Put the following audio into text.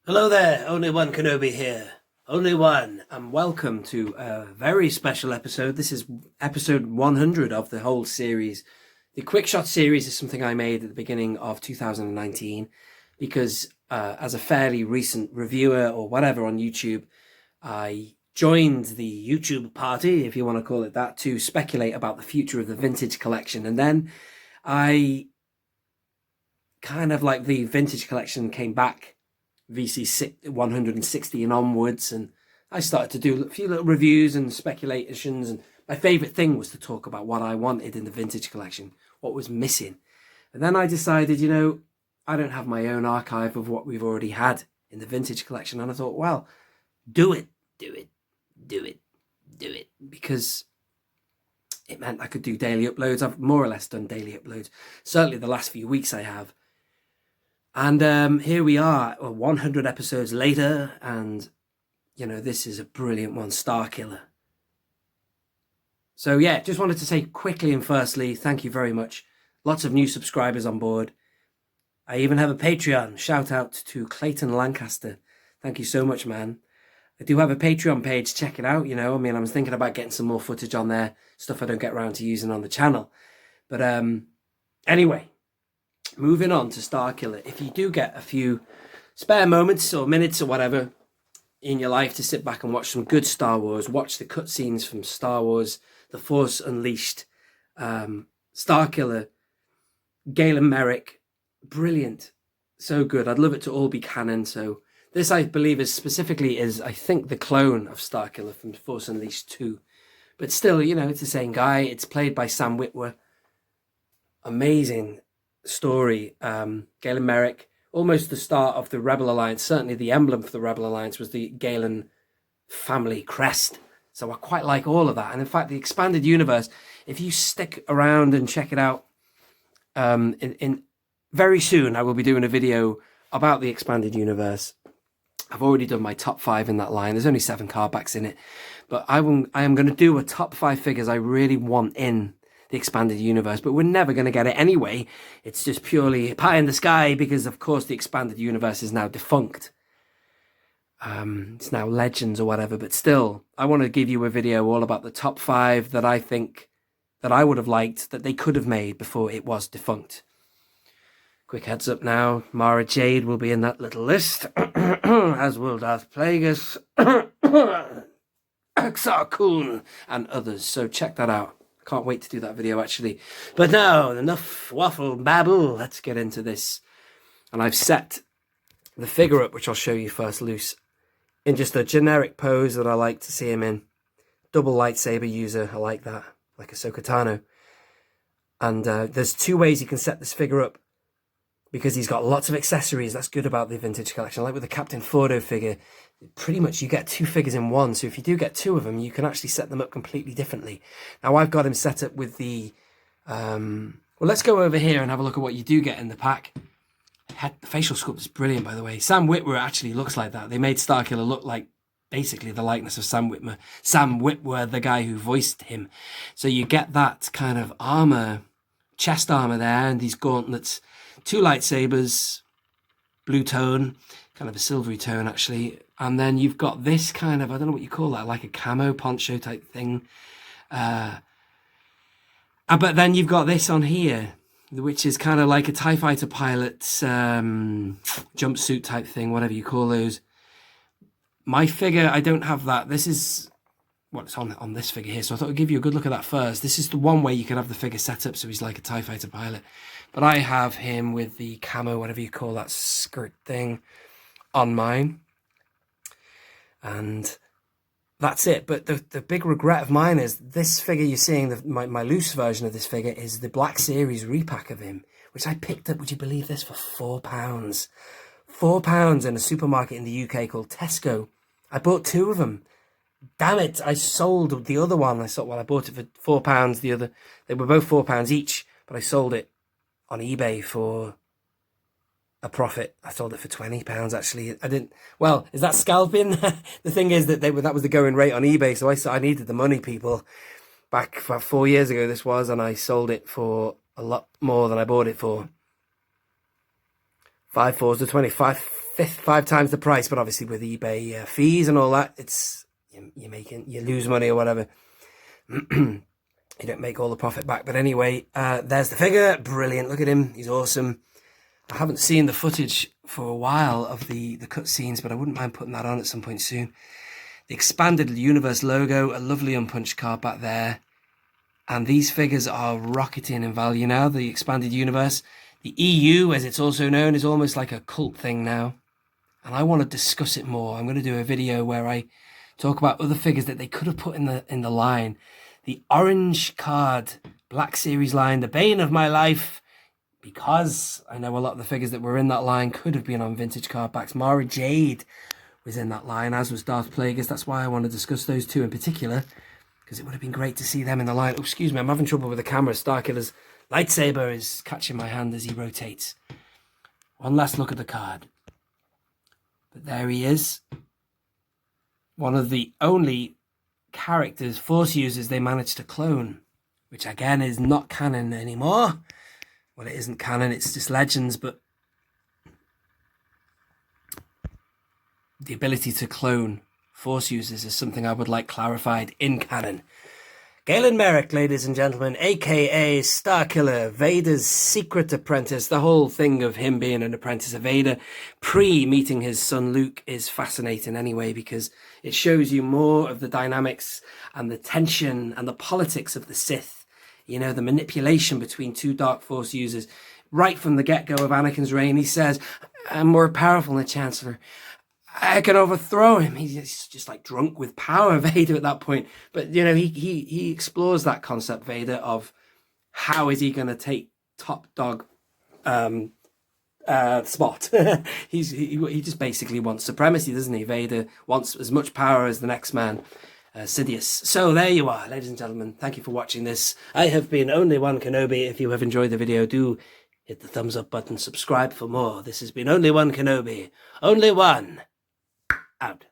Hello there, only one Kenobi here. Only one. And welcome to a very special episode. This is episode 100 of the whole series. The Quick Shot series is something I made at the beginning of 2019 because as a fairly recent reviewer or whatever on YouTube, I joined the YouTube party, if you want to call it that, to speculate about the future of the vintage collection. And then I kind of like the vintage collection came back VC160 and onwards, and I started to do a few little reviews and speculations, and my favourite thing was to talk about what I wanted in the vintage collection, what was missing. And then I decided, I don't have my own archive of what we've already had in the vintage collection, and I thought, well, do it, because it meant I could do daily uploads. I've more or less done daily uploads, certainly the last few weeks I have. And here we are, 100 episodes later, and, this is a brilliant one, StarKiller. So, yeah, just wanted to say quickly and firstly, thank you very much. Lots of new subscribers on board. I even have a Patreon. Shout out to Clayton Lancaster. Thank you so much, man. I do have a Patreon page. Check it out, I was thinking about getting some more footage on there, stuff I don't get around to using on the channel. But anyway, moving on to StarKiller. If you do get a few spare moments or minutes or whatever in your life to sit back and watch some good Star Wars, watch the cutscenes from Star Wars, The Force Unleashed, StarKiller, Galen Marek, brilliant, so good. I'd love it to all be canon. So this, I believe, is I think the clone of StarKiller from Force Unleashed 2. But still, it's the same guy. It's played by Sam Witwer. Amazing story. Galen Marek, almost the start of the Rebel Alliance. Certainly the emblem for the Rebel Alliance was the Galen family crest. So I quite like all of that. And in fact, the expanded universe, if you stick around and check it out, in very soon I will be doing a video about the expanded universe. I've already done my top 5 in that line. There's only 7 card backs in it, but I am going to do a top 5 figures I really want in the expanded universe, but we're never going to get it anyway. It's just purely pie in the sky because, of course, the expanded universe is now defunct. It's now Legends or whatever, but still, I want to give you a video all about the top 5 that I think that I would have liked that they could have made before it was defunct. Quick heads up now, Mara Jade will be in that little list, as will Darth Plagueis, Exar Kun, and others, so check that out. Can't wait to do that video, actually. But now, enough waffle babble. Let's get into this. And I've set the figure up, which I'll show you first loose, in just a generic pose that I like to see him in. Double lightsaber user. I like that. Like Ahsoka Tano. And there's 2 ways you can set this figure up, because he's got lots of accessories. That's good about the vintage collection. Like with the Captain Fordo figure, pretty much you get 2 figures in one. So if you do get 2 of them, you can actually set them up completely differently. Now I've got him set up with the, well, let's go over here and have a look at what you do get in the pack. The facial sculpt is brilliant, by the way. Sam Witwer actually looks like that. They made StarKiller look like basically the likeness of Sam Witwer, the guy who voiced him. So you get that kind of armor, chest armor there, and these gauntlets. 2 lightsabers, blue tone, kind of a silvery tone actually. And then you've got this kind of, I don't know what you call that, like a camo poncho type thing. But then you've got this on here, which is kind of like a TIE fighter pilot's jumpsuit type thing, whatever you call those. My figure, I don't have that. This is what's on this figure here. So I thought I'd give you a good look at that first. This is the one way you could have the figure set up so he's like a TIE fighter pilot. But I have him with the camo, whatever you call that skirt thing, on mine. And that's it. But the big regret of mine is this figure you're seeing, my loose version of this figure, is the Black Series repack of him, which I picked up, would you believe this, for £4. £4 in a supermarket in the UK called Tesco. I bought 2 of them. Damn it, I sold the other one. I bought it for £4. The other, they were both £4 each, but I sold it on eBay for a profit. I sold it for £20 actually. I didn't, well, is that scalping? The thing is that that was the going rate on eBay, so I needed the money, people. Back 4 years ago this was, and I sold it for a lot more than I bought it for. 5 fours to 25, 5 times the price, but obviously with eBay fees and all that, it's you lose money or whatever. You don't make all the profit back. But anyway, there's the figure. Brilliant. Look at him. He's awesome. I haven't seen the footage for a while of the cut scenes, but I wouldn't mind putting that on at some point soon. The expanded universe logo, a lovely unpunched card back there. And these figures are rocketing in value now. The expanded universe, the EU, as it's also known, is almost like a cult thing now. And I want to discuss it more. I'm going to do a video where I talk about other figures that they could have put in the line. The orange card, Black Series line, the bane of my life, because I know a lot of the figures that were in that line could have been on vintage card backs. Mara Jade was in that line, as was Darth Plagueis. That's why I want to discuss those two in particular, because it would have been great to see them in the line. Oh, excuse me, I'm having trouble with the camera. StarKiller's lightsaber is catching my hand as he rotates. One last look at the card. But there he is. One of the only characters, Force users, they managed to clone, which again is not canon anymore. Well, it isn't canon, it's just legends, but the ability to clone Force users is something I would like clarified in canon. Galen Marek, ladies and gentlemen, aka StarKiller, Vader's secret apprentice. The whole thing of him being an apprentice of Vader pre-meeting his son Luke is fascinating anyway, because it shows you more of the dynamics and the tension and the politics of the Sith. You know, the manipulation between two Dark Force users. Right from the get-go of Anakin's reign, he says, I'm more powerful than the Chancellor. I can overthrow him. He's just like drunk with power, Vader, at that point. But, you know, he explores that concept, Vader, of how is he going to take top dog spot. He just basically wants supremacy, doesn't he? Vader wants as much power as the next man. Sidious. So there you are, ladies and gentlemen. Thank you for watching this. I have been Only One Kenobi. If you have enjoyed the video, do hit the thumbs up button, subscribe for more. This has been Only One Kenobi. Only One. Out.